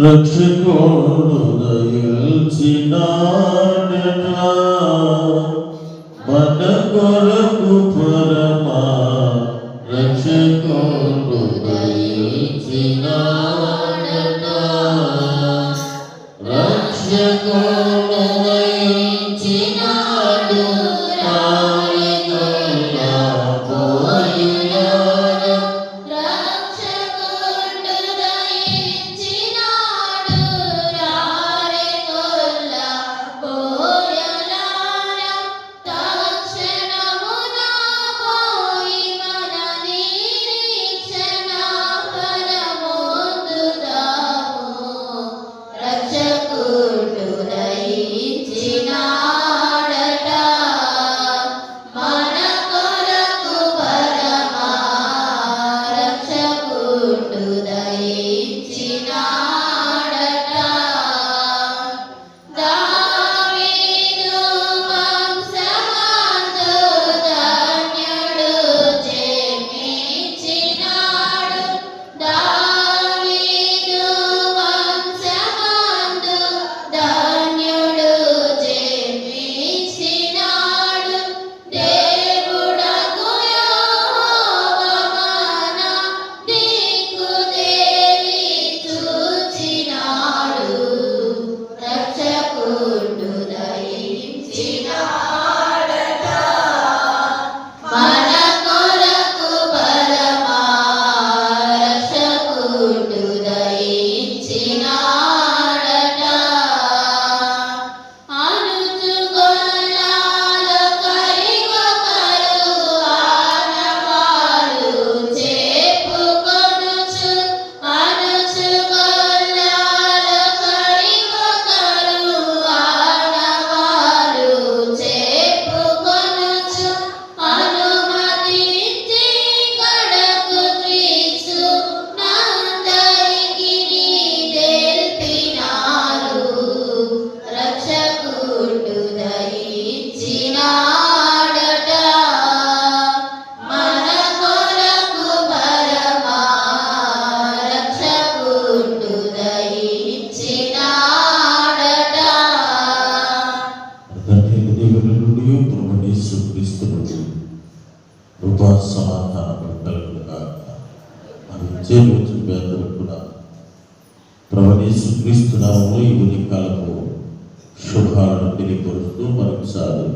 రక్షకుడు దయచినాడట మన కొరకు పరమా రక్షకుడు దయచినాడట రక్షకుడు దయచినాడు ప్రభుయేసుక్రీస్తునామములో ఈ ఉదయకాలపు శుభాలను తెలియపరుస్తూ మరొకసారి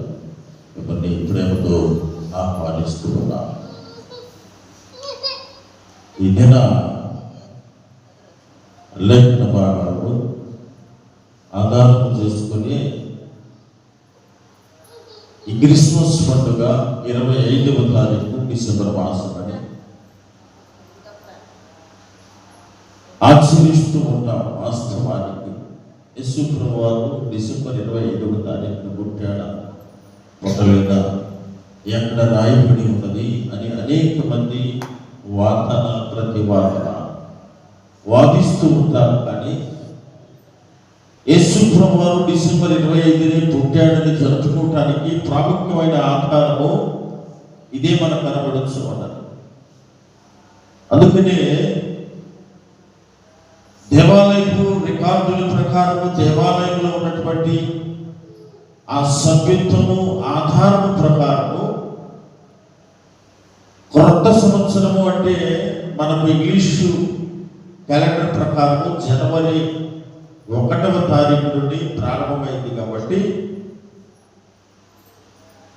మిమ్మల్ని ప్రేమతో ఆహ్వానిస్తూ ఉన్నాం. ఈ దిన లేఖన భాగాలను ఆధారం చేసుకొని ఈ క్రిస్మస్ పండుగ 25వ తారీఖు డిసెంబర్ మాసం అని ఆచరిస్తూ ఉంటాం. వాస్తవానికి యేసు ప్రభువారు డిసెంబర్ 25వ తారీఖున పుట్టాడా పుట్టలేదా, ఎక్కడ రాయబడి ఉన్నది అని అనేక మంది వాదన ప్రతివాదన వాదిస్తూ ఉంటారు. కానీ యేసు ప్రభువారు డిసెంబర్ 25ని పుట్టాడని జరుపుకోవటానికి ప్రాముఖ్యమైన ఆధారము ఇదే మనకు కనబడచ్చు అన్నారు. అందుకనే దేవాలయపు రికార్డుల ప్రకారము దేవాలయంలో ఉన్నటువంటి ఆ సభ్యత్వము ఆధారము ప్రకారము కొత్త సంవత్సరము అంటే మనకు ఇంగ్లీషు క్యాలెండర్ ప్రకారము జనవరి 1వ తారీఖు నుండి ప్రారంభమైంది. కాబట్టి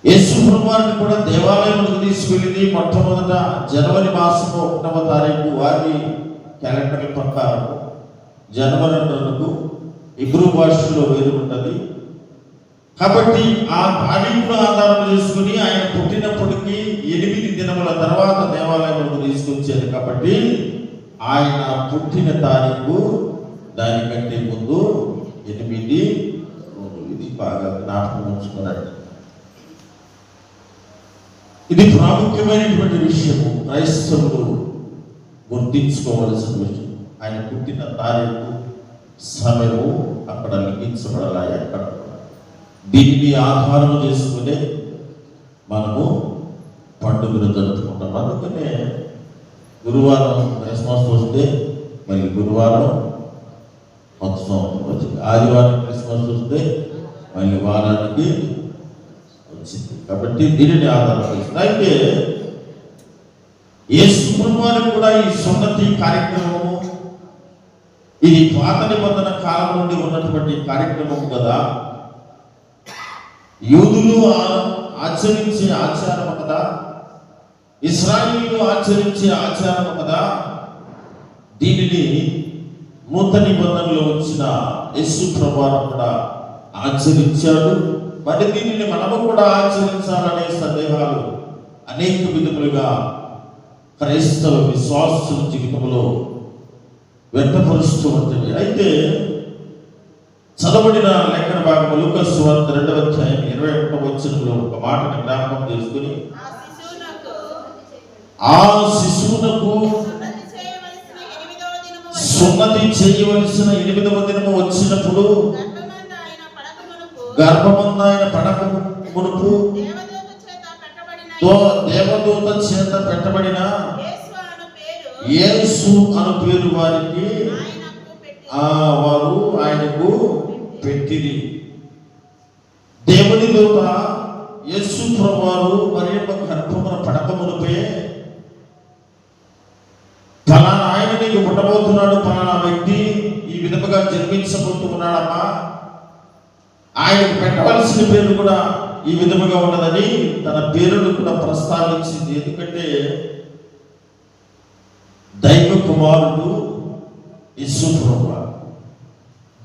యేసు ప్రభువారిని కూడా దేవాలయంలోకి తీసుకెళ్ళింది మొట్టమొదట జనవరి మాసము 1వ తారీఖు వారి క్యాలెండర్ ప్రకారం. జనవరి నెలకు ఇబ్రూ భాషలో వేరు ఉంటుంది. కాబట్టి ఆ తారీఖును ఆధారం చేసుకుని ఆయన పుట్టినప్పటికీ 8 దినముల తర్వాత దేవాలయంలోకి తీసుకొచ్చారు. కాబట్టి ఆయన పుట్టిన తారీఖు దానికంటే ముందు 8 ఇది బాగా జ్ఞాపకం ఉంచుకున్నాడు. ఇది ప్రాముఖ్యమైనటువంటి విషయము, క్రైస్తవులు గుర్తించుకోవలసిన విషయం. ఆయన పుట్టిన తారీఖు సమయము అక్కడ లిఖించబడాలి. అక్కడ దీనిని ఆధారం చేసుకునే మనము పండుగను జరుపుకుంటాం. అందుకనే గురువారం క్రిస్మస్ వస్తే మళ్ళీ గురువారం కొత్త సంవత్సరం వచ్చింది. ఆదివారం క్రిస్మస్ వస్తే మళ్ళీ వారానికి వచ్చింది. కాబట్టి దీనిని ఆధారం చేస్తుంది. అయితే యేసు ప్రభువారికి కూడా ఈ సున్నతి కార్యక్రమము ఇది పాత నిబంధన కాలం నుండి ఉన్నటువంటి కార్యక్రమం కదా. యూదులు ఆచరించే ఆచారం కదా, ఇశ్రాయేలీయులు ఆచరించే ఆచారం కదా. దీనిని నూతన నిబంధనలో వచ్చిన యేసు ప్రభువారు కూడా ఆచరించాడు. మరి దీనిని మనము కూడా ఆచరించాలనే సందేహాలు అనేక విధములుగా క్రైస్తవ విశ్వాసుల జీవితంలో వ్యక్తపరుస్తూ ఉంటుంది. అయితే చదవబడిన లేఖన భాగము లూకాసు సువార్త 2వ అధ్యాయం 21వ వచనంలో ఒక మాటను జ్ఞాపకం చేసుకుని, ఆ శిశువునకు సున్నతి చేయవలసిన 8వ దినము వచ్చినప్పుడు గర్భమందాయన పడక మునుపు దేవదూత చేత పెట్టబడిన యేసు అను పేరు వారికి వారు ఆయనకు పెట్టిరి. దేవుని దూత యేసు ప్రభువారు మరియమ్మ గర్భమున పడక మునుపే ఫలానా ఆయన నీకు పుట్టబోతున్నాడు, ఫలానా వ్యక్తి ఈ విధముగా జన్మించబోతున్నాడమ్మా, ఆయనకు పెట్టవలసిన పేరు కూడా ఈ విధముగా ఉన్నదని తన పేరును కూడా ప్రస్తావించింది. ఎందుకంటే దైవ కుమారుడు యేసు ప్రభువారు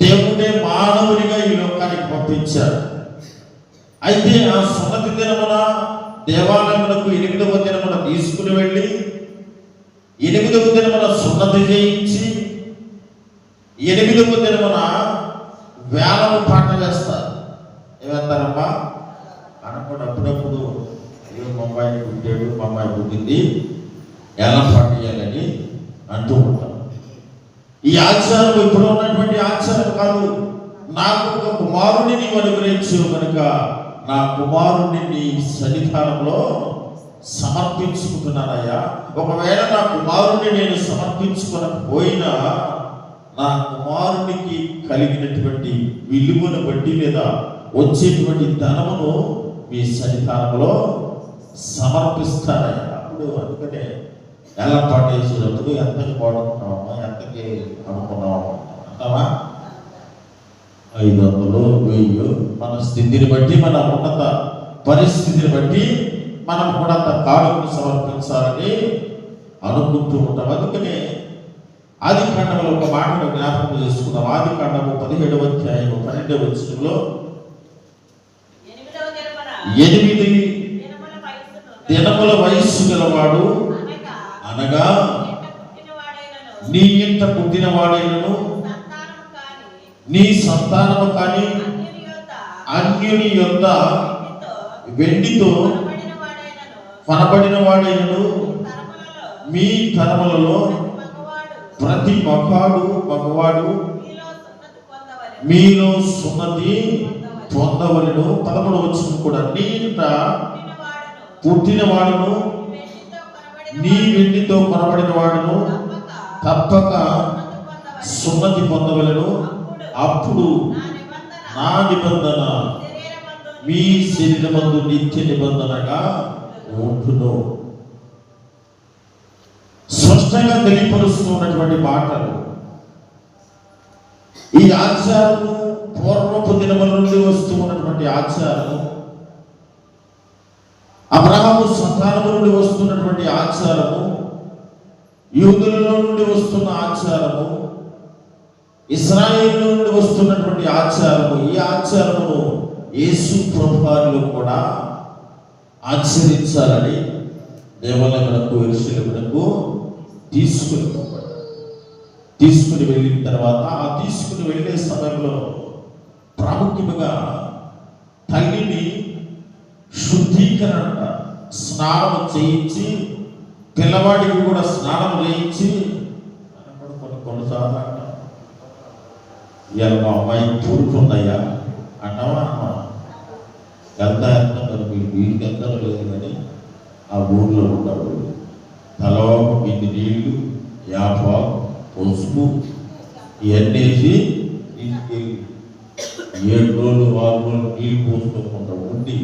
దేవుడే మానవునిగా ఈ లోకానికి పంపించాడు. అయితే ఆ సున్నతి దినమున దేవాలయమునకు 8వ దినమున తీసుకుని వెళ్ళి 8వ దినమున సున్నతి చేయించి 8వ దినమున వేలము పాట వేస్తారు. ఏమంటారమ్మా అనుకోండి, అప్పుడప్పుడు అయ్యో మా అమ్మాయిని పుట్టాడు, మా అమ్మాయి పుట్టింది, ఎలా పాట చేయాలని అంటూ ఉంటాం. ఈ ఆచారం ఇప్పుడు ఉన్నటువంటి ఆచారం కాదు. నాకు ఒక కుమారుని నీవు అనుగ్రహించు కనుక నా కుమారుని నీ సన్నిధానంలో సమర్పించుకుంటున్నానయ్యా. ఒకవేళ నా కుమారుని నేను సమర్పించుకోకపోయినా నా కుమారునికి కలిగినటువంటి విలువను బట్టి లేదా వచ్చేటువంటి ధనమును మీ సన్నిధానంలో సమర్పిస్తానయ్యా. అప్పుడు అందుకనే ఎలా పాటేసేటప్పుడు ఎంతకి పాడుకున్నామా, ఎంతకి అనుకున్నామా అంటావా? 500, 1000 మన స్థితిని బట్టి, మన ఉన్నత పరిస్థితిని బట్టి మనం కూడా అంత కానుకను సమర్పించాలని అనుకుంటూ ఉంటాం. అందుకనే ఆది కాండంలో ఒక మాటను జ్ఞాపకం చేసుకుందాం. ఆది కాండము 17వ అధ్యాయం 12వ వచనంలో 8 దినముల వయస్సు గలవాడు అనగా నీ ఇంట పుట్టిన వాడైనను నీ సంతానము కానీ అన్యుని యొద్ద వెండితో కొనబడిన వాడైనను మీ తరములలో ప్రతి మగవాడు మీలో సున్నతి పొందవలెను. 13వ వచనం కూడా నీ ఇంట పుట్టిన వాడును నీ వెండితో కొనబడిన వాడును తప్పక సున్నతి పొందవలెను. అప్పుడు నా నిబంధన మీ శరీరమందు నిత్య నిబంధనగా ఉంటును. స్పష్టంగా తెలియపరుస్తున్నటువంటి మాటలు. ఈ ఆచారము పూర్వపు దినముల నుండి వస్తూ ఉన్నటువంటి ఆచారము, అబ్రహాము సంతానము నుండి వస్తున్నటువంటి ఆచారము, యూదులలో నుండి వస్తున్న ఆచారము, ఇశ్రాయేలు నుండి వస్తున్నటువంటి ఆచారము. ఈ ఆచారమును యేసు ప్రభువారిలో కూడా ఆచరించాలని దేవాలయమునకు యెరూషలేమునకు తీసుకుని వెళ్ళిన తర్వాత ఆ తీసుకుని వెళ్ళే సమయంలో ప్రాముఖ్యముగా తల్లిని శుద్ధీకరణ స్నానం చేయించి, పిల్లవాడికి కూడా స్నానం చేయించి, కొన్నిసార్లు ఇవాళ మా అమ్మాయి పూరుకుందయ్యా అంటావా? ఎంత వీడికి ఎంత లేదు కానీ ఆ ఊర్లో ఉంటాడు. తలవాకు 8 నీళ్లు, యాప, పసుపు ఇవన్నీ వేసి తీసుకెళ్ళి 7 రోజులు 6 రోజులు నీళ్ళు పోసుకోకుండా ఉండి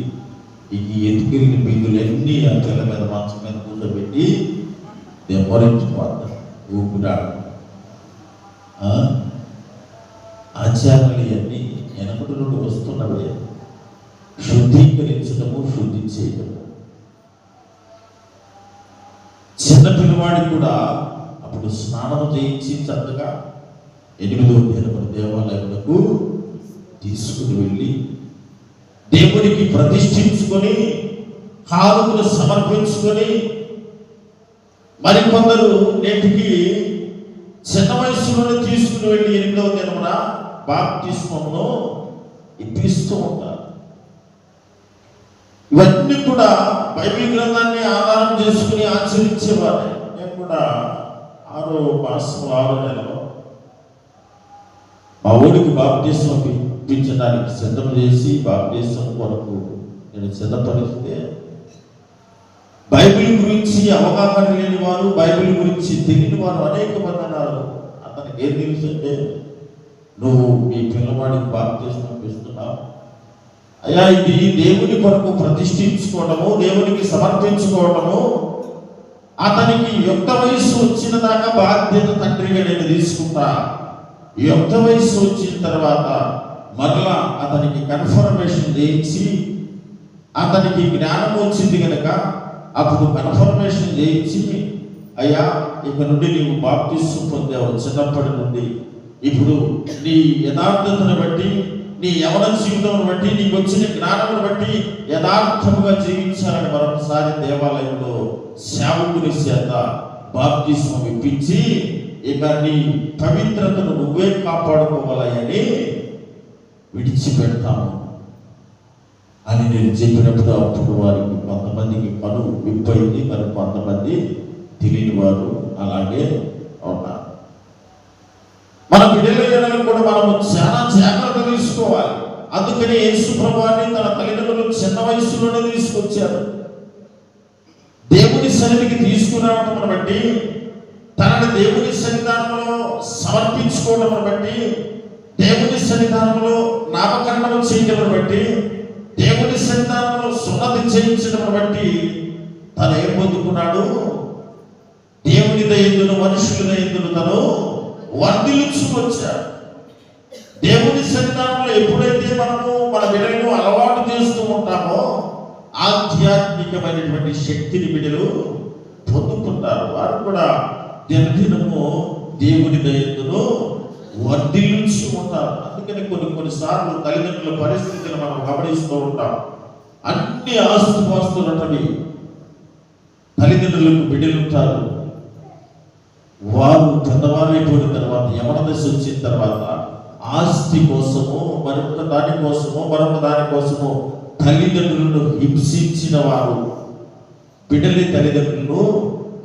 ఈ ఎత్తుకెళ్ళిన బిందులన్నీ ఆ పిల్ల మీద మంచం మీద కూర్చోబెట్టి దెబ్బరించుకోవాలి ఊపిరాడు. ఆచారాలు ఇవన్నీ వెనకటి నుండి వస్తున్నవే. శుద్ధీకరించడము, శుద్ధి చేయడము. చిన్న పిల్లవాడికి కూడా అప్పుడు స్నానం చేయించి చక్కగా 8వ దినమున దేవాలయములకు తీసుకుని వెళ్ళి దేవునికి ప్రతిష్ఠించుకొని కానుకలు సమర్పించుకొని, మరికొందరు నేటికి చిన్న వయసులోనే తీసుకుని వెళ్ళి 8వ దినమున బాప్తిస్మమును ఇప్పిస్తూ ఉంటారు. ఇవన్నీ కూడా బైబిల్ గ్రంథాన్ని ఆధారం చేసుకుని ఆచరించేవారే. నేను కూడా 6వ మాసం 6వ నెలలో మా ఊరికి బాప్తిస్మం ఇప్పించడానికి సిద్ధం చేసి బాప్తిస్మం కొరకు నేను సిద్ధపరిస్తే బైబిల్ గురించి అవగాహన లేని వారు, బైబిల్ గురించి తెలియని వారు అనేక మంది అన్నారు. అతనికి ఏం తెలుసు అంటే, నువ్వు మీ పిల్లవాడికి బాప్తిస్మం ఇస్తున్నావు అయ్యా, ఇది దేవుని కొరకు ప్రతిష్ఠించుకోవడము, దేవునికి సమర్పించుకోవడము. అతనికి యుక్త వయసు వచ్చిన దాకా బాధ్యత తండ్రిగా నేను తీసుకుంటా. యుక్త వయసు వచ్చిన తర్వాత మరలా అతనికి కన్ఫర్మేషన్ చేయించి, అతనికి జ్ఞానం వచ్చింది కనుక అప్పుడు కన్ఫర్మేషన్ చేయించి, అయ్యా ఇక నుండి నీవు బాప్తిస్మం పొందావు చిన్నప్పటి నుండి, ఇప్పుడు నీ యథార్థతను బట్టి, నీ యవన జీవితం బట్టి, నీకు వచ్చిన జ్ఞానమును బట్టి యథార్థముగా జీవించాలని మరొకసారి దేవాలయంలో సేవకుని చేత బాప్తిస్మం ఇప్పించి, ఇక నీ పవిత్రతను నువ్వే కాపాడుకోవాలని విడిచిపెడతాము అని నేను చెప్పినప్పుడు అప్పుడు వారికి కొంతమందికి కను విప్పైంది, మరి కొంతమంది తెలియని వారు అలాగే ఉన్నారు. మన బిడ్డల కూడా మనము చాలా జాగ్రత్త తీసుకోవాలి. అందుకని యేసు ప్రభువుని తన తల్లిదండ్రులు చిన్న వయసులోనే తీసుకొచ్చారు. దేవుని సన్నిధికి తీసుకురావడం బట్టి, తనని దేవుని సన్నిధానంలో సమర్పించుకోవడం బట్టి, దేవుని సన్నిధానంలో నామకరణం చేయడం బట్టి, దేవుని సన్నిధానంలో సున్నతి చేయించడం బట్టి తను ఏం పొందుకున్నాడు? దేవుని దయందును మనుషుల దయందును తను వర్ధిల్లుచు వచ్చాడు. దేవుని సన్నిధానంలో ఎప్పుడైతే మనము మన బిడ్డలను అలవాటు చేస్తూ ఉంటామో ఆధ్యాత్మికమైనటువంటి శక్తిని బిడ్డలు పొందుకుంటారు. వారు కూడా దినదినము దేవుని దయందును వర్ధిల్లుచు ఉంటారు. అందుకని కొన్నిసార్లు తల్లిదండ్రుల పరిస్థితిని మనం గమనిస్తూ ఉంటాం. అన్ని ఆస్తుపాస్తులన్నవి తల్లిదండ్రులకు బిడ్డలు ఉంటారు. వారు పెద్దవారైపోయిన తర్వాత, యవన దశ వచ్చిన తర్వాత ఆస్తి కోసము, మరొక దానికోసము తల్లిదండ్రులను హింసించిన వారు, బిడ్డలి తల్లిదండ్రులను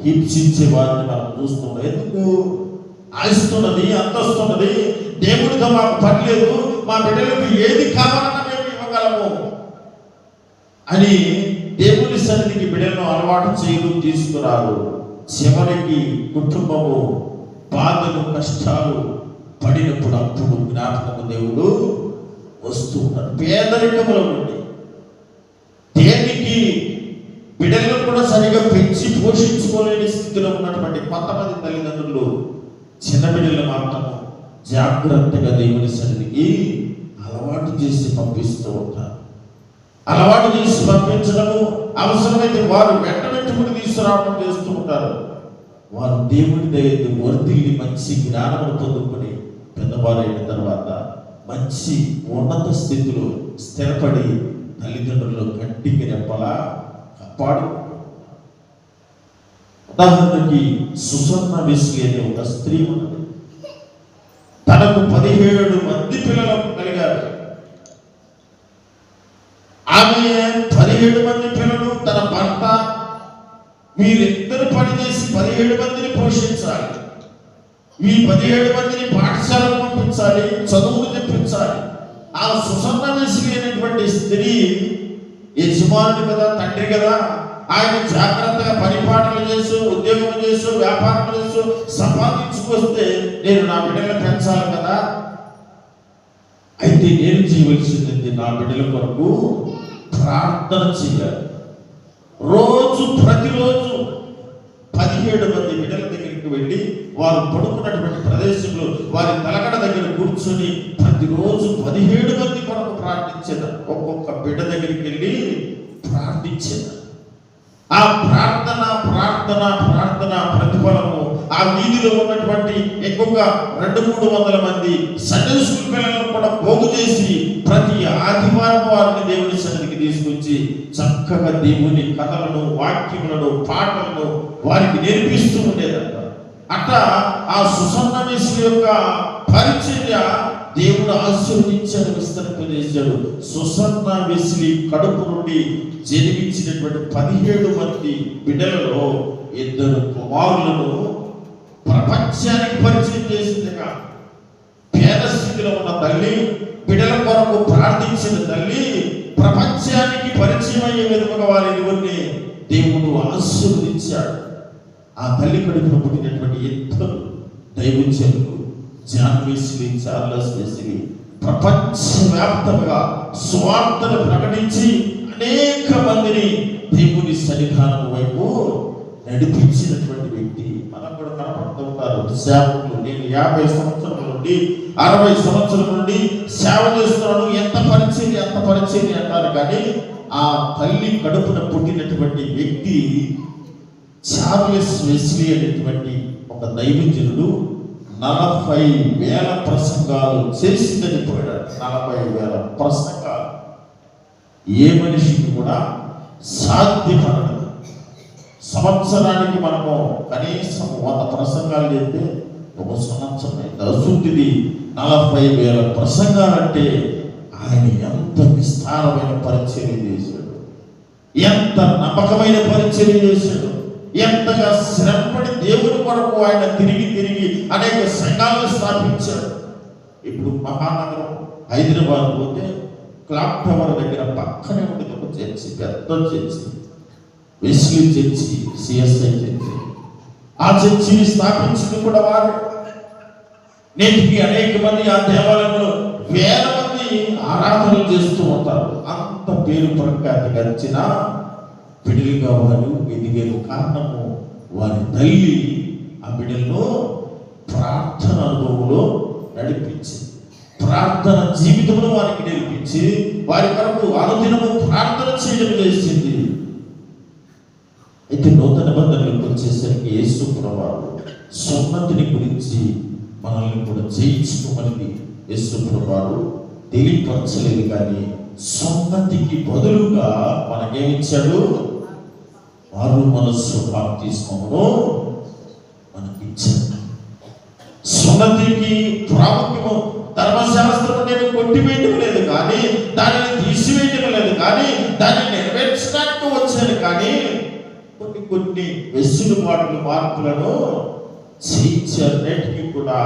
హింసించే వారిని మనం చూస్తున్నాం. ఎందుకు? ఆస్తున్నది, అంతస్తున్నది, దేవుడితో మాకు పని లేదు, మా బిడ్డలకు ఏది కావాలన్నా మేము ఇవ్వగలము అని దేవుని సన్నిధికి బిడ్డలను అలవాటు చేయడం తీసుకురారు. చివరికి కుటుంబము బాధలు, కష్టాలు పడినప్పుడు అప్పుడు జ్ఞాపకము దేవుడు వస్తూ ఉంటాడు. పేదరికములో నుండి దేనికి బిడ్డలను కూడా సరిగా పెంచి పోషించుకోలేని స్థితిలో ఉన్నటువంటి కొంతమంది తల్లిదండ్రులు చిన్న బిడ్డలు మాత్రము జాగ్రత్తగా దేవుని సన్నిధికి అలవాటు చేసి పంపిస్తూ ఉంటారు. అలవాటు చేసి పంపించడము, అవసరమైతే వారు వెంట వెంటబడి తీసుకురావడం చేస్తూ ఉంటారు. వారు దేవుని దయతో వర్ధిల్లి మంచి జ్ఞానమును పొందుకొని పెద్దవారైన తర్వాత మంచి ఉన్నత స్థితిలో స్థిరపడి తల్లిదండ్రులు కంటికి రెప్పలా కాపాడు. ఉదాహరణకి సుసన్న వెస్లీ అనే ఒక స్త్రీ ఉన్నది. తనకు 17 మంది పిల్లలు కలిగారు. ఆమె 17 మంది పిల్లలు, తన భర్త, వీరిద్దరు పనిచేసి 17 మందిని పోషించాలి. ఈ 17 మందిని పాఠశాలకు పంపించాలి, చదువులు తెప్పించాలి. ఆ సుసన్న వెస్లీ అనేటువంటి స్త్రీ యజమానుడు కదా, తండ్రి కదా, ఆయన జాగ్రత్తగా పరిపాలన చేస్తూ, ఉద్యోగం చేస్తూ, వ్యాపారం చేస్తూ సంపాదించుకొస్తే నేను నా బిడ్డలను పెంచాలి కదా. అయితే నేను చేయవలసింది నా బిడ్డల కొరకు ప్రార్థన చేయాలి. ప్రతిరోజు 17 మంది బిడ్డల దగ్గరికి వెళ్ళి వారు పడుకున్నటువంటి ప్రదేశంలో వారి తలకడ దగ్గర కూర్చొని ప్రతిరోజు 17 మంది కొరకు ప్రార్థించేది. ఒక్కొక్క బిడ్డ దగ్గరికి వెళ్ళి ప్రార్థించేది. ఆ ప్రార్థన ప్రతిఫలము ఆ వీధిలో ఉన్నటువంటి ఎక్కువగా 200-300 మంది సండే స్కూల్ పిల్లలను కూడా పోగు చేసి ప్రతి ఆదివారం వారిని దేవుని సన్నిధికి తీసుకొచ్చి చక్కగా దేవుని కథలను, వాక్యములను, పాటలను వారికి నేర్పిస్తూ ఉండేదంట. అట్లా ఆ సుసన్న వెస్లీ యొక్క పరిచర్య దేవుడు ఆశీర్వదించాడు, విస్తరింపజేశాడు. సుసన్న వెస్లీ కడుపు నుండి జన్మించినటువంటి 17 మంది బిడ్డలలో 2 కుమారులను ప్రపంచానికి పరిచయం చేసిందిగా. పేద స్థితిలో ఉన్న తల్లి, బిడ్డల కొరకు ప్రార్థించిన తల్లి, ప్రపంచానికి పరిచయం అయ్యే విధముగా వారిని దేవుడు ఆశీర్వదించాడు. ఆ తల్లి కడుపున పుట్టినటువంటి 2 దైవజనులు జాన్ వెస్లీ, చార్లెస్ వెస్లీ ప్రపంచవ్యాప్తంగా సువార్తను ప్రకటించి అనేక మందిని దేవుని సన్నిధానం వైపు నడిపించినటువంటి వ్యక్తి. మనం కూడా కనపడుతూ ఉంటారు సేవకులు. నేను 50 సంవత్సరాల నుండి 60 సంవత్సరాల నుండి సేవ చేస్తున్నాను, ఎంత పరిచర్య అంటారు. కానీ ఆ తల్లి కడుపున పుట్టినటువంటి వ్యక్తి చార్లెస్ వెస్లీ అనేటువంటి ఒక దైవజనుడు 40,000 ప్రసంగాలు చేసిందని పోయాడు. 40,000 ప్రసంగాలు ఏ మనిషికి కూడా సాధ్యపడదు. సంవత్సరానికి మనము కనీసం 100 ప్రసంగాలు చేస్తే ఒక సంవత్సరం అయితే అశుద్ధిది 40,000 ప్రసంగాలంటే ఆయన ఎంత విస్తారమైన పరిచర్య చేశాడు, ఎంత నమ్మకమైన పరిచర్య చేశాడు, ఎంతగా శ్రమపడి దేవుని కొరకు ఆయన తిరిగి అనేక సంఘాలను స్థాపించాడు. ఇప్పుడు మహానగరం హైదరాబాద్ పోతే క్లాక్ టవర్ దగ్గర పక్కనే ఉండేది ఒక చర్చి, పెద్ద church, Wesley church, CSI church. ఆ చర్చిని స్థాపించింది కూడా వారు. నేటికి అనేక మంది ఆ దేవాలయంలో 1000 మంది ఆరాధనలు చేస్తూ ఉంటారు. అంత పేరు ప్రఖ్యాతి గడిచిన బిడ్డలుగా వారు ఎదిగే కారణము వారి తల్లి ఆ బిడ్డల్లో ప్రార్థన అనుభవంలో నడిపించింది. ప్రార్థన జీవితంలో వారికి నేర్పించి వారి కొరకు అనుదినము ప్రార్థన చేయడం చేసింది. అయితే నూతన నిబంధనలకు వచ్చేసరికి యేసు ప్రభువు సున్నతిని గురించి మనల్ని కూడా చేయించుకోమని యేసు ప్రభువు తెలియపరచలేదు. కానీ సున్నతికి బదులుగా మనకేమిచ్చాడు? మారు మనస్సు బాప్తిస్మమును మనకిచ్చాడు. సున్నతికి ప్రాముఖ్యము ధర్మశాస్త్రము నేను కొట్టివేయడం లేదు, కానీ దానిని తీసివేయడం లేదు, కానీ దాన్ని నెరవేర్చడానికి వచ్చాను. కానీ కొన్ని వెసులుబాట్లు, మార్పులను చేయించారు. నేటికి కూడా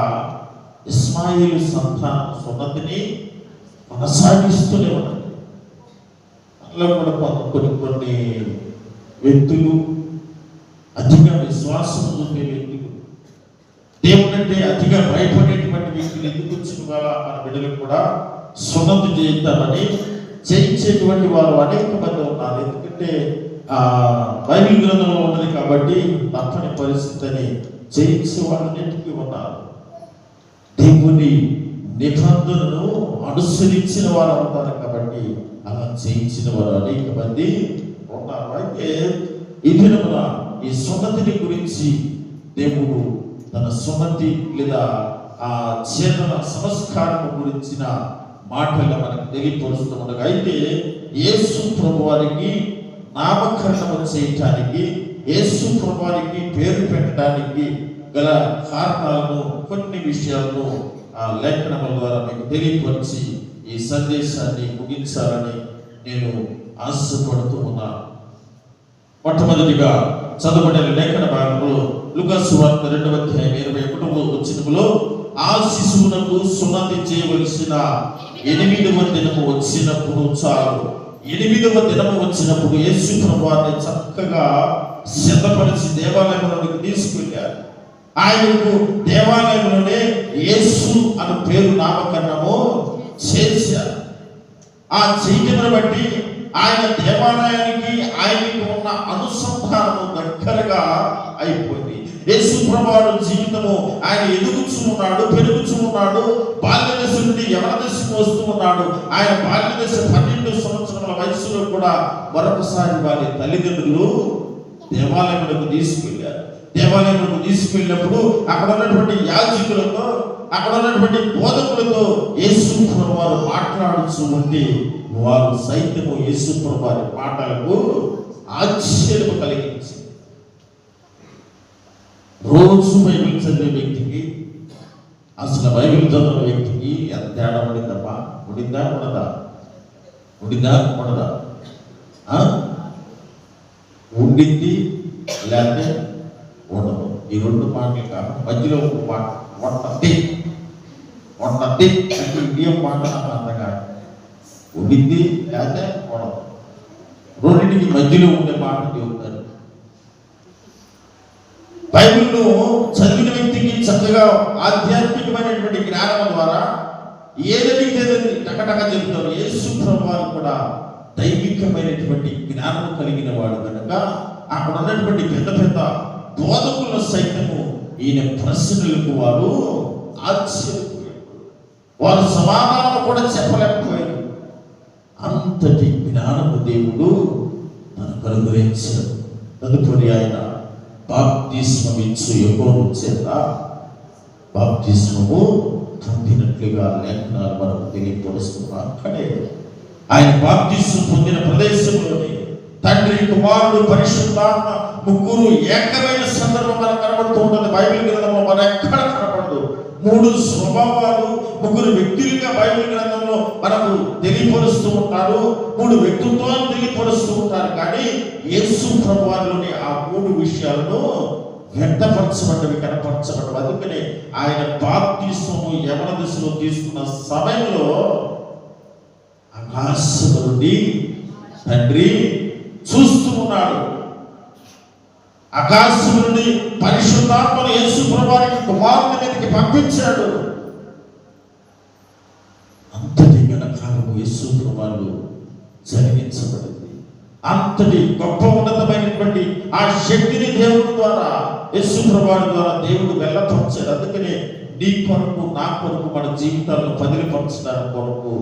ఇస్మాయిలు సంతానం సున్నతిని కొనసాగిస్తూనే ఉన్నది. అందులో కూడా కొన్ని వ్యక్తులు అధిక విశ్వాసం చూపే వ్యక్తులు, దేవుడంటే అతిగా భయపడేటువంటి వ్యక్తులు ఎందుకు వచ్చిన వాళ్ళ మన బిడ్డలకు కూడా సున్నతి చేద్దామని చేయించేటువంటి వారు అనేక మంది ఉన్నారు. ఎందుకంటే బైబిల్ గ్రంథంలో ఉన్నది కాబట్టి తప్పని పరిస్థితి అని చేయించే వాళ్ళన్నింటికీ ఉన్నారు. దేవుని నిబంధనను అనుసరించిన వారు అవుతారు కాబట్టి అలా చేయించిన వారు అనేక మంది ఉన్నారు. అయితే ఈ దినమున ఈ సున్నతిని గురించి దేవుడు తన సున్నతి లేదా ఆ చేతన సంస్కారం గురించిన మాటలు మనకు తెలియపరుస్తూ ఉండగా, అయితే యేసు ప్రభువారికి నామకరణము చేయటానికి, యేసు ప్రభువారికి పేరు పెట్టడానికి గల కారణాలను, కొన్ని విషయాలను లేఖనముల ద్వారా మీకు తెలియపరిచి ఈ సందేశాన్ని ముగించాలని నేను ఆశపడుతూ ఉన్నాను. మొట్టమొదటిగా చదవబడిన లేఖన భాగంలో లూకా సువార్త 2వ అధ్యాయం 21వ వచనములో ఆ శిశువునకు సున్నతి చేయవలసిన 8వ దినము వచ్చినప్పుడు చాలు. 8వ దినము వచ్చినప్పుడు యేసు ప్రభువారిని చక్కగా సిద్ధపరిచి దేవాలయంలోకి తీసుకెళ్ళారు. ఆయనకు దేవాలయంలోనే యేసు అనే పేరు నామకరణము చేసి ఆ చేయటమును బట్టి ఆయన దేవాలయానికి ఆయనకి ఉన్న అనుసంధానము దగ్గరగా అయిపోయింది. యేసు ప్రభువు జీవితము ఆయన ఎదుగుచూ ఉన్నాడు, పెరుగుచూ ఉన్నాడు. బాల్య దశ నుండి యవన దశకు వస్తూ ఉన్నాడు. ఆయన బాల్య దశ 12 సంవత్సరముల వయసులో కూడా మరొకసారి వారి తల్లిదండ్రులు దేవాలయములకు తీసుకెళ్లారు. దేవాలయములకు తీసుకెళ్ళినప్పుడు అక్కడ ఉన్నటువంటి యాజకులతో, అక్కడ ఉన్నటువంటి బోధకులతో యేసు ప్రభువు వారు మాట్లాడుతూ ఉంటే వారు సైతము యేసు ప్రభువు వారి మాటలకు ఆశ్చర్యము కలిగించింది. రోజు బైబిల్ చదివే వ్యక్తికి, అసలు బైబిల్ చదివిన వ్యక్తికి ఎంత తేడా ఉండిందమ్మా? ఉండిందా ఉండదా? ఉండిందా ఉండదా? ఉండింది లేకపోతే ఉండదు. ఈ రెండు మాటలు కాదు, మధ్యలో ఒక మాట వంటది అంటే ఇండియం మాట నాకు అర్థం కాదు. ఉండింది లేకపోతే ఉండదు. రెండింటికి మధ్యలో ఉండే మాట చెబుతారు. బైబిల్ను చదివిన వ్యక్తికి చక్కగా ఆధ్యాత్మికమైనటువంటి జ్ఞానం ద్వారా ఏదైతే టకటక చెబుతారు. యేసు ప్రభువు కూడా దైవికమైనటువంటి జ్ఞానం కలిగిన వాడు కనుక అక్కడ ఉన్నటువంటి పెద్ద పెద్ద బోధకుల సైతము ఈయన ప్రశ్నలకు వారు ఆశ్చర్యపోయారు. వారు సమాధానం కూడా చెప్పలేకపోయారు. అంతటి జ్ఞానము దేవుడు తనకు అనుగ్రహించాడు. తదుపరి ఆయన బాప్తిస్మం ఇచ్చు యోహాను చేత బాప్తిస్మము పొందినట్లుగా లేఖనాలు మనకు తెలియపరుస్తున్నారు. అక్కడే ఆయన బాప్తిస్మం పొందిన ప్రదేశంలోని తండ్రి, కుమారుడు, పరిశుద్ధాత్మ ముగ్గురు ఏకమైన సందర్భం మనకు కనబడుతూ ఉంటుంది. బైబిల్ గ్రంథంలో మనం ఎక్కడ కనపడదు. 3 స్వభావాలు, 3 వ్యక్తులుగా బైబిల్ గ్రంథంలో మనకు తెలియపరుస్తూ ఉంటారు. 3 వ్యక్తిత్వాలను తెలియపరుస్తూ ఉంటారు. కానీ యేసు ప్రభువులోని ఆ 3 విషయాలను వ్యక్తపరచబడ్డవి, కనపరచబడ్డవి. అందుకనే ఆయన బాప్తిస్మము యవన దశలో తీసుకున్న సమయంలో ఆకాశం నుండి తండ్రి చూస్తూ ఉన్నాడు. ఆకాశం నుండి పరిశుద్ధాత్మను యేసు ప్రభువుకి కుమారుని మీదకి పంపించాడు. అంతటి ఘనకార్యము యేసు ప్రభువు జరిగించబడింది. అంతటి గొప్ప ఉన్నతమైనటువంటి ఆ శక్తిని దేవుడి ద్వారా, యేసు ప్రభువు ద్వారా దేవుడు వెళ్ళపరిచాడు. అందుకనే నీ కొరకు, నా కొరకు, మన జీవితాలను పదిలిపరచడానికి కొరకు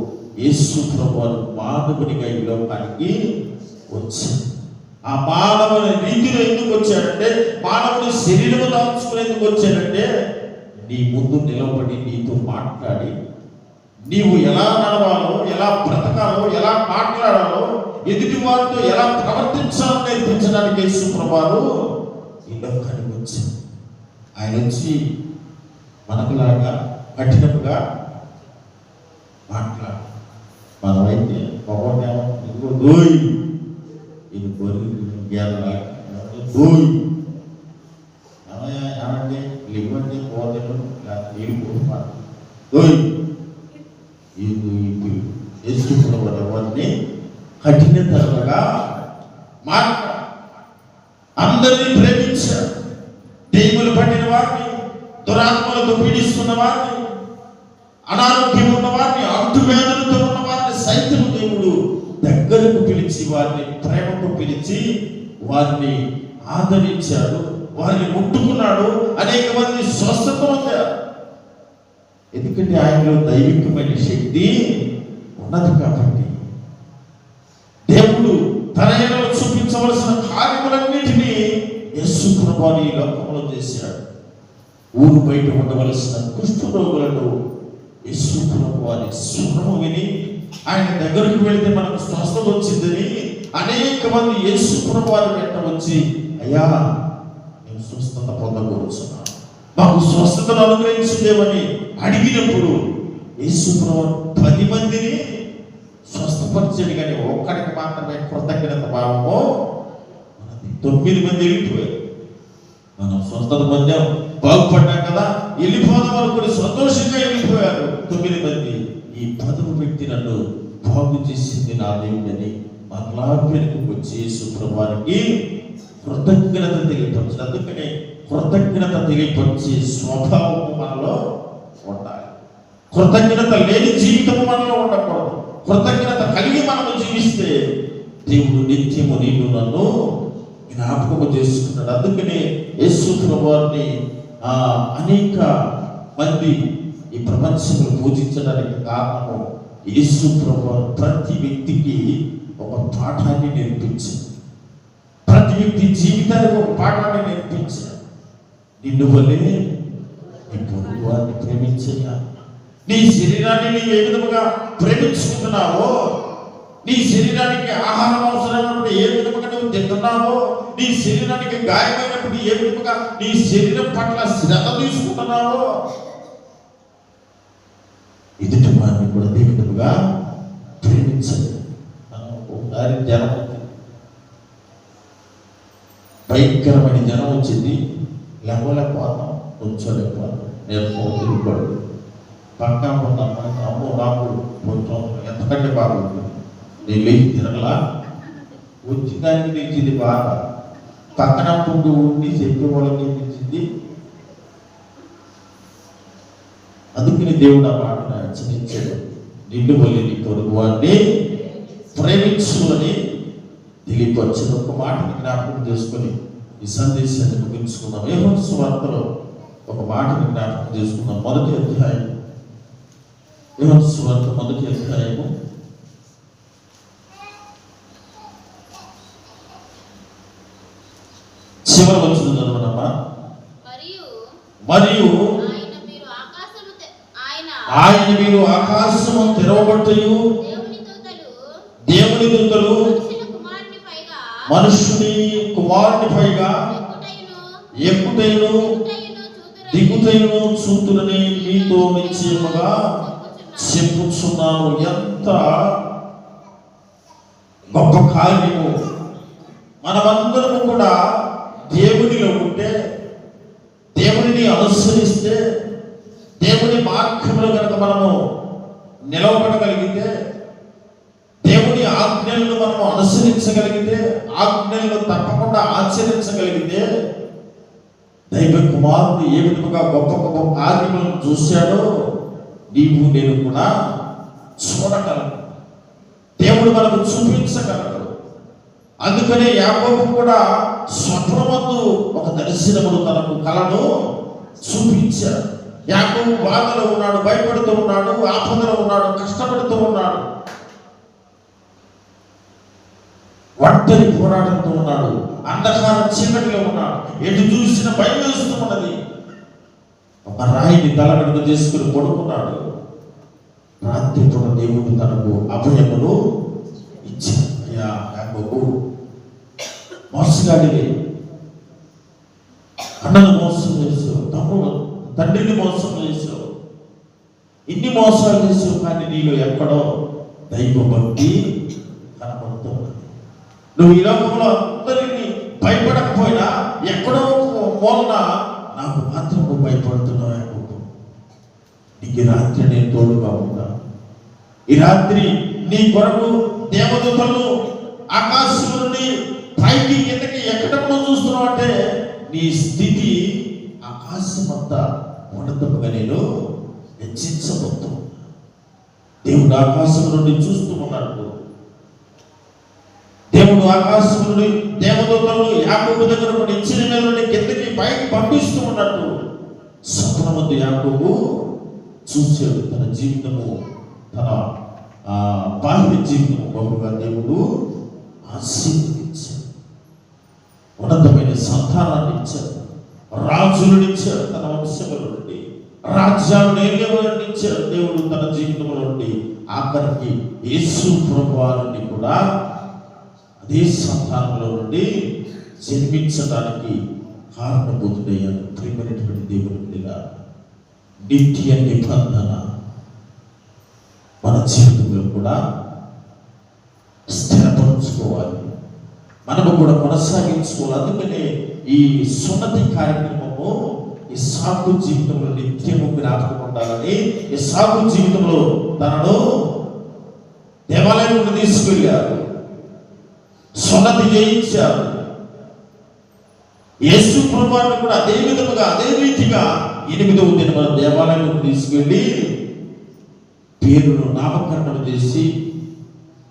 యేసు ప్రభువు మానవునిగా ఈ లోకానికి వచ్చాడు. ఆ మానవుని రీతిలో ఎందుకు వచ్చాడంటే, మానవుని శరీరము దాల్చుకునేందుకు వచ్చాడంటే, నీ ముందు నిలబడి నీతో మాట్లాడి నీవు ఎలా నడవాలో, ఎలా బ్రతకాలో, ఎలా మాట్లాడాలో, ఎదుటి వారితో ఎలా ప్రవర్తించాలో నేర్పించడానికి యేసు ప్రభువు ఈ లోకానికి వచ్చాడు. ఆయన వచ్చి మనకులాగా కఠినముగా మాట్లాడు. మనమైతే పొగటేమో ఇదిగో దోయి, ఇది గొర్రెలు గేదలాగా దోయి ఏమంటే ఇవ్వండి, పోతలు నీళ్ళు పోతున్నారు దోయి. ఇది యేసు ప్రభువు ఎవరిని కఠినతరంగా మాట్లాడు. అందరినీ ప్రేమించాడు. దెయ్యములు పట్టిన వారిని, దురాత్మలతో పీడిస్తున్న వారిని, అనారోగ్యం ఉన్న వారిని, అంటువ్యాధులతో ఉన్న వారిని సైతం దేవుడు దగ్గరకు పిలిచి, వారిని ప్రేమకు పిలిచి వారిని ఆదరించాడు. వారిని ముట్టుకున్నాడు. అనేక మంది స్వస్థత పొందారు. ఎందుకంటే ఆయనలో దైవికమైన శక్తి ఉన్నది కాబట్టి దేవుడు తన ఎడల చూపించవలసిన కార్యములన్నిటినీ యేసు ప్రభువు ఈ లోకంలో చేశాడు. ఊరు బయట ఉండవలసిన కుష్ఠరోగులను యేసు ప్రభువు స్వరము విని ఆయన దగ్గరకు వెళితే మనకు స్వస్థత వచ్చిందని అనేక మంది యేసు ప్రభువు వెంట వచ్చి, అయ్యా నేను స్వస్థత పొందకూరుచున్నాను, మాకు స్వస్థతను అనుగ్రహించుదేమని అడిగినప్పుడు యేసు ప్రభువు 10 మందిని స్వస్థపరిచాడు. కానీ ఒక్కడికి మాత్రమే కృతజ్ఞత భావము మనది. 9 మంది వెళ్ళిపోయారు. మనం స్వస్థత పొందాం, బాగుపడ్డాం కదా, వెళ్ళిపోదాం అనుకుని సంతోషంగా వెళ్ళిపోయారు 9 మంది. ఈ 10వ వ్యక్తి నన్ను బాగు చేసింది నా దేవుడని మరలా వెనుకకు వచ్చి యేసు ప్రభువుకి కృతజ్ఞత తెలియపరచాలి. అందుకనే కృతజ్ఞత తెలియపరిచే స్వభావము మనలో ఉండాలి. కృతజ్ఞత లేని జీవితము మనలో ఉండకూడదు. కృతజ్ఞత కలిగి మనము జీవిస్తే దేవుడు నిత్యము నీవు నన్ను జ్ఞాపకము చేసుకున్నాడు. అందుకనే యేసు ప్రభువారిని అనేక మంది ఈ ప్రపంచంలో పూజించడానికి కారణము యేసు ప్రభువారు ప్రతి వ్యక్తికి ఒక పాఠాన్ని నేర్పించారు. ప్రతి వ్యక్తి జీవితానికి ఒక పాఠాన్ని నేర్పించారు. నిన్ను వల్లే నీ పొరుగు వారిని ప్రేమించయ్యా. నీ శరీరాన్ని నీవు ఏ విధముగా ప్రేమించుకుంటున్నావో, నీ శరీరానికి ఆహారం అవసరమైనప్పుడు ఏ విధముగా నువ్వు తింటున్నావో, నీ శరీరానికి గాయమైనప్పుడు ఏ విధముగా నీ శరీరం పట్ల శ్రద్ధ తీసుకుంటున్నావో, ఎదుటి వారిని కూడా అదే విధముగా ప్రేమించండి. ఒకసారి జనం భయంకరమైన జనం వచ్చింది, లేవలేకపోతాం, కూర్చోలేకపోతాం, నేర్చుకోడు పక్కా పోతాం. అమ్మో నాకు కొంచెం ఎంతకంటే బాగుంటుంది, నేను లేచి తిరగలా, వచ్చి దానికి తెచ్చింది బాగా, పక్కన పుండు ఉండి చెప్పే వాళ్ళకి తెచ్చింది. అందుకని దేవుడు ఆ మాటను హెచ్చరించాడు, నిన్ను వల్లి నీ పొరుగు వారిని ప్రేమించు అని తెలియపరిచిన ఒక మాటని జ్ఞాపకం చేసుకొని ఈ సందేశాన్ని ముగించుకున్నాం. యోహాను సువార్తలో ఒక మాటని జ్ఞాపకం చేసుకున్నాం. మొదటి అధ్యాయం, యోహాను సువార్త మొదటి అధ్యాయము 7వ వచనం చదవనమ్మా. మరియు ఆయన మీరు ఆకాశము తెరవబట్టయు దేవుని దూతలు మనుషుని కుమారుని పైగా ఎక్కుటైను దిగుతైను చూతులని మీతో నిశ్చయముగా చెప్పుచున్నాను. ఎంత గొప్ప కార్యము! మనమందరము కూడా దేవునిలో ఉంటే, దేవునిని అనుసరిస్తే, దేవుని మార్గంలో కనుక మనము నిలవబడగలిగితే, దేవుని ఆజ్ఞలను మనము అనుసరించగలిగితే, ఆజ్ఞలను తప్పకుండా ఆచరించగలిగితే, దైవ కుమారుడు ఏ విధముగా గొప్ప గొప్ప కార్యములను చూశాడో నీవు నేను కూడా చూడగలను. దేవుడు మనకు చూపించగలడు. అందుకనే యాకోబు కూడా స్వప్నమందు ఒక దర్శనమును తనకు కలను చూపించాడు. యాకోబు బాధలో ఉన్నాడు, భయపడుతూ ఉన్నాడు, ఆపదలో ఉన్నాడు, కష్టపడుతూ ఉన్నాడు, ఒంటరి పోరాడుతూ ఉన్నాడు, అంధకార చీకటిలో ఉన్నాడు, ఎటు చూసిన భయం వేస్తూ ఉన్నది. ఒక రాయిని తల మీద చేసుకుని పడుకున్నాడు. రాత్రి పూట దేవుడు తనకు అభయమును ఇచ్చాడు. అయ్యా యాకోబు, మోసగాడివి, అన్నను మోసం చేసావు, తమ్ముడు తండ్రిని మోసం చేసావు, ఇన్ని మోసాలు చేసావు, కానీ నీలో ఎక్కడో దైవ భక్తి కనబడుతుంది. నువ్వు ఈ లోకంలో అందరినీ భయపడకపోయినా ఎక్కడో మూలన నాకు మాత్రం నువ్వు భయపడుతున్నావు. యాకోబు, నీకు రాత్రి నేను తోడుగా ఉంటా. ఈ రాత్రి నీ కొరకు దేవదూతలు ఆకాశం నుండి పైకి కిందకి ఎక్కడెక్కడో చూస్తున్నావు అంటే నీ స్థితి ఆకాశం అంతా ఉన్నతముగా నేను హెచ్చించబోతు. దేవుడు ఆకాశం నుండి చూస్తూ ఉన్నాడు. దేవుడు ఆకాశం నుండి దేవదూతలు యాకోబు దగ్గర నుండి ఇచ్చిన మీద నుండి కిందకి పైకి పంపిస్తూ ఉన్నట్టు స్వప్నమందు యాకోబు చూశాడు. తన జీవితము, తన బాహ్య జీవితము బహుగా దేవుడు ఆశీర్వదించాడు. ఉన్నతమైన సంతానాన్ని ఇచ్చాడు, రాజులను ఇచ్చాడు, తన వంశముల నుండి రాజ్యాలను ఏలేవారిని ఇచ్చాడు. దేవుడు తన జీవితంలో నుండి ఆఖరికి యేసు ప్రభువారిని కూడా అదే సంతానంలో నుండి జన్మించడానికి కారణభూతుడయ్యాడు. ప్రియమైనటువంటి దేవుని బిడ్డలారా, నిత్య నిబంధన మన జీవితంలో కూడా స్థిరపరచుకోవాలి, మనము కూడా కొనసాగించుకోవాలి. అందుకనే ఈ సున్నతి కార్యక్రమము ఇస్సాకు జీవితంలో నిత్యము జ్ఞాపకం ఉండాలని ఇస్సాకు జీవితంలో తనను దేవాలయం తీసుకెళ్ళారు, సున్నతి చేయించారు. యేసు ప్రభువును కూడా అదే విధముగా అదే రీతిగా 8వ దినమున దేవాలయం తీసుకెళ్ళి పేరును నామకరణం చేసి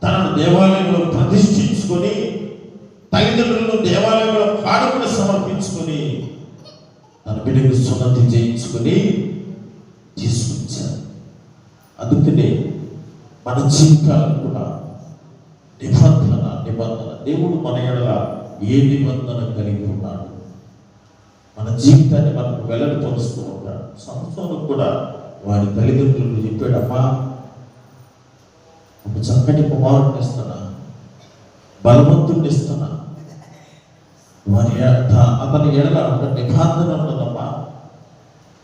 తనను దేవాలయంలో ప్రతిష్ఠించుకొని తల్లిదండ్రులను దేవాలయంలో కానుకలు సమర్పించుకొని తన బిడ్డకు సున్నతి చేయించుకొని తీసుకొచ్చారు. అందుకనే మన జీవితాలను కూడా నిబంధన దేవుడు మన ఎడల ఏ నిబంధన కలిగి ఉన్నాడు, మన జీవితాన్ని మనకు వెల్లడిపరుస్తూ ఉంటాడు. సంవత్సరం కూడా వారి తల్లిదండ్రులు చెప్పాడమ్మా, ఒక చక్కటి కుమారుడిని ఇస్తున్నా, బలవంతుడిని ఇస్తున్నా, అతని ఎడల ఒక నిబంధన ఉన్నదమ్మా.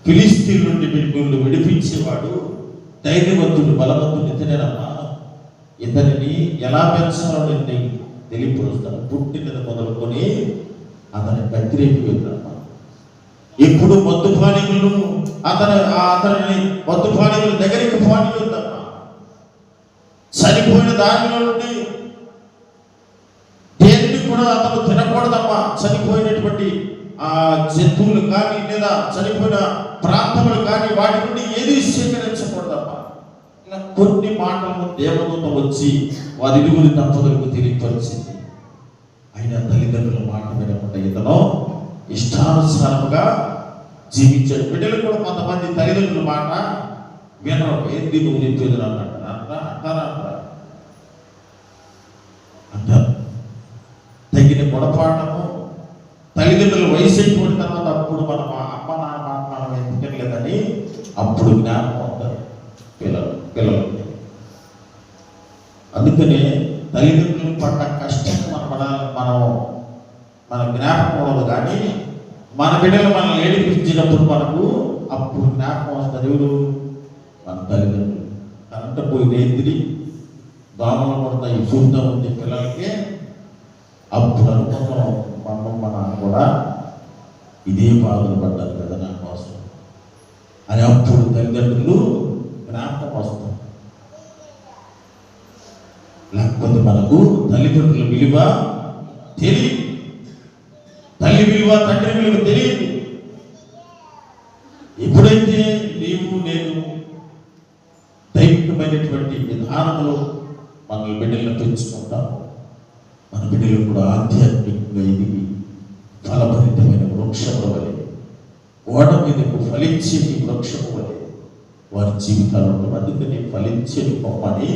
ఫిలిస్తీన్ నుండి మిమ్మల్ని విడిపించేవాడు ధైర్యవంతుడు, బలవంతుడు ఇతనేనమ్మా. ఇతనిని ఎలా పెంచాలో నేను తెలియపరుస్తాను. పుట్టినది మొదలుకొని అతని వ్యతిరేకమా. ఎప్పుడు మద్దుపానీయులు అతని మద్దుపానీయుల దగ్గరికి పానీయుద్దమ్మా. చనిపోయిన దానిలో నుండి దేనిని కూడా అతను తినకూడదమ్మా. చనిపోయినటువంటి ఆ జంతువులు కానీ లేదా చనిపోయిన ప్రాంతములు కానీ వాటి నుండి ఏది సేకరించకూడదమ్మా. ఇలా కొన్ని మాటలను దేవదూత వచ్చి వారి ఇరుగురి దంపతులకు తెలియపరిచింది. అయినా తల్లిదండ్రుల మాట వినకుండా ఇతను ఇష్టానుసారముగా జీవించాడు. బిడ్డలు కూడా కొంతమంది తల్లిదండ్రుల మాట వినరు. ఏంది నువ్వు చెప్పేది అంటారు. తగిన గుణపాఠము తల్లిదండ్రులు వయసు అయిపోయిన తర్వాత అప్పుడు మనం అమ్మ నాన్న మనం ఎందుకలేదని అప్పుడు జ్ఞాపకం అవుతారు పిల్లలు. అందుకనే తల్లిదండ్రులు పడ్డ కష్టం మన జ్ఞాపకం ఉండదు. కానీ మన బిడ్డలు మనల్ని ఏడిపించినప్పుడు మనకు అప్పుడు జ్ఞాపకం వస్తారు. ఎవరు? మన తల్లిదండ్రులు. కరెంట్ పోయి ఎదిరి దోమలు పడతా ఈ చూద్దాం ఉంది పిల్లలకి. అప్పుడు అనుకున్నాం మా నాన్న కూడా ఇదే బాధలు పడ్డారు కదా నా కోసం అని. అప్పుడు తల్లిదండ్రులు జ్ఞాపకం వస్తాం. లేకపోతే మనకు తల్లిదండ్రుల విలువ తెలియదు, తల్లి విలువ తండ్రి విలువ తెలియదు. ఎప్పుడైతే నేను దైవికమైనటువంటి విధానంలో మన బిడ్డలను పెంచుకుంటాము, మన బిడ్డలు కూడా ఆధ్యాత్మికంగా ఎదిగి ఫలభరితమైన వృక్షముల వలె, ఓడ మీదకు ఫలించే వృక్షము వలె వారి జీవితాలు ఉంటాం. అందుకని ఫలించే కొమ్మని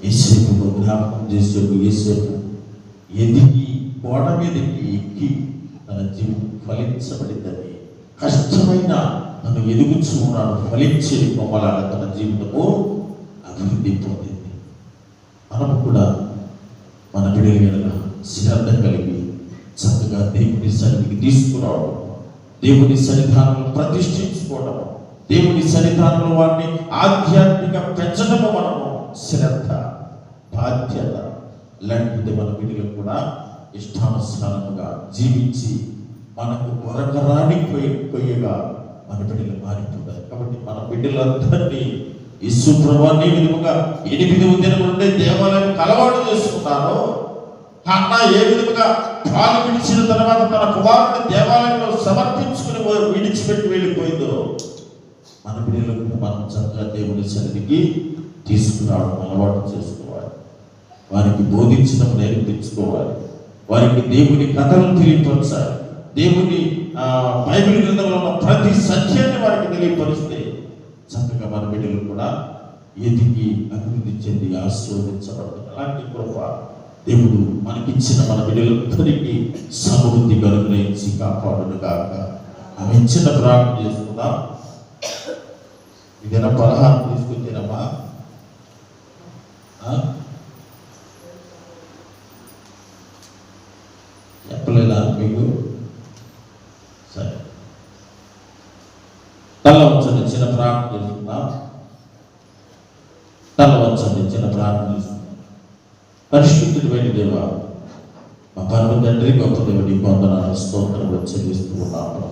యేసేపు జ్ఞాపకం చేసేపు. యేసేపు ఎదిగి ఓడ మీదకి ఎక్కి తన జీవితం ఫలించబడిందని, కష్టమైన తను ఎదుగుచూ ఉన్నాడు. ఫలించే కొమ్మలాగా తన జీవితము అభివృద్ధి పొందింది. మనము కూడా మన బిడ్డల మీద శ్రద్ధ కలిగి చక్కగా దేవుని సన్నిధికి తీసుకురావడం, దేవుని సన్నిధానంలో ప్రతిష్ఠించుకోవడం, దేవుని సన్నిధానంలో వారిని ఆధ్యాత్మిక పెంచడము మనము శ్రద్ధ, బాధ్యత. లేకపోతే మన బిడ్డలు కూడా ఇష్టానుసారముగా జీవించి మనకు కొరకరాని కొయ్యగా మన బిడ్డలు మారిపోతారు. కాబట్టి మన బిడ్డలందరినీ యేసు ప్రభువుని విధముగా 8వ దినం నుండి దేవాలయం అలవాటు చేసుకున్నారో, అన్న ఏ విధముగా పాలు విడిచిన తర్వాత తన కుమారుని దేవాలయంలో సమర్పించుకుని విడిచిపెట్టి వెళ్ళిపోయిందో, మన బిడ్డలకు మనం చక్కగా దేవుని సన్నిధికి తీసుకురావడం అలవాటు చేసుకోవాలి. వారికి బోధించడం నేర్పించుకోవాలి. వారికి దేవుని కథలను తెలియపరచాలి. దేవుని బైబిల్ గ్రంథంలో ఉన్న ప్రతి సత్యాన్ని వారికి తెలియపరిస్తే చక్కగా మన బిడ్డలు కూడా ఎదిగి అభివృద్ధి చెంది ఆశీర్వదించబడతారు. అలాంటి కృప దేవుడు మనకిచ్చిన మన బిడ్డలందరికీ సమృద్ధిగా అనుగ్రహించి కాపాడును గాక. ఆమె ఇచ్చిన ప్రార్థన చేసుకుందాం. ఇదేనా పలహారం తీసుకొచ్చారమ్మా? చెప్పలేదా మీకు? సరే, తల వంచండి, చిన్న ప్రార్థన చేసుకుందాం. తల వంచండి, చిన్న ప్రార్థన చేసుకుందాం. పరిశుద్ధుడు వెళ్ళి దేవా, మా పరమ తండ్రి, గొప్ప దేవుడి వందనాలు స్తోత్రాలు చెల్లిస్తూ ఉన్నాము.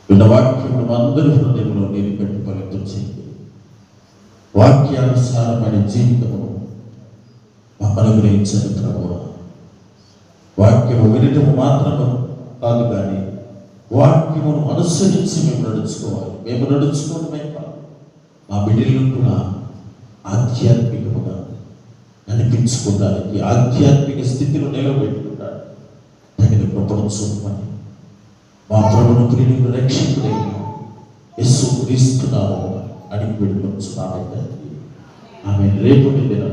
విన్న వాక్యం అందరి హృదయంలో నేను పెట్టి ఫలితం చేయండి. వాక్యానుసారమైన జీవితము మమ్మల్ని గ్రహించండి ప్రభువా. వాక్యము వినటము మాత్రము కాదు, కానీ వాక్యమును అనుసరించి మేము నడుచుకోవాలి. మేము నడుచుకోవడమే కాదు, మా బిడ్డలను కూడా ఆధ్యాత్మికముగా నడిపించుకోవడానికి, ఆధ్యాత్మిక స్థితిలో నిలబెట్టుకోవడానికి తగిన కృపను చూపమని మా ప్రభువును ప్రియుని రక్షకుడైన యేసు క్రీస్తు నామమున అడిగి పెట్టుకొనుచున్నాము తండ్రి. ఆమె రేపటి దినం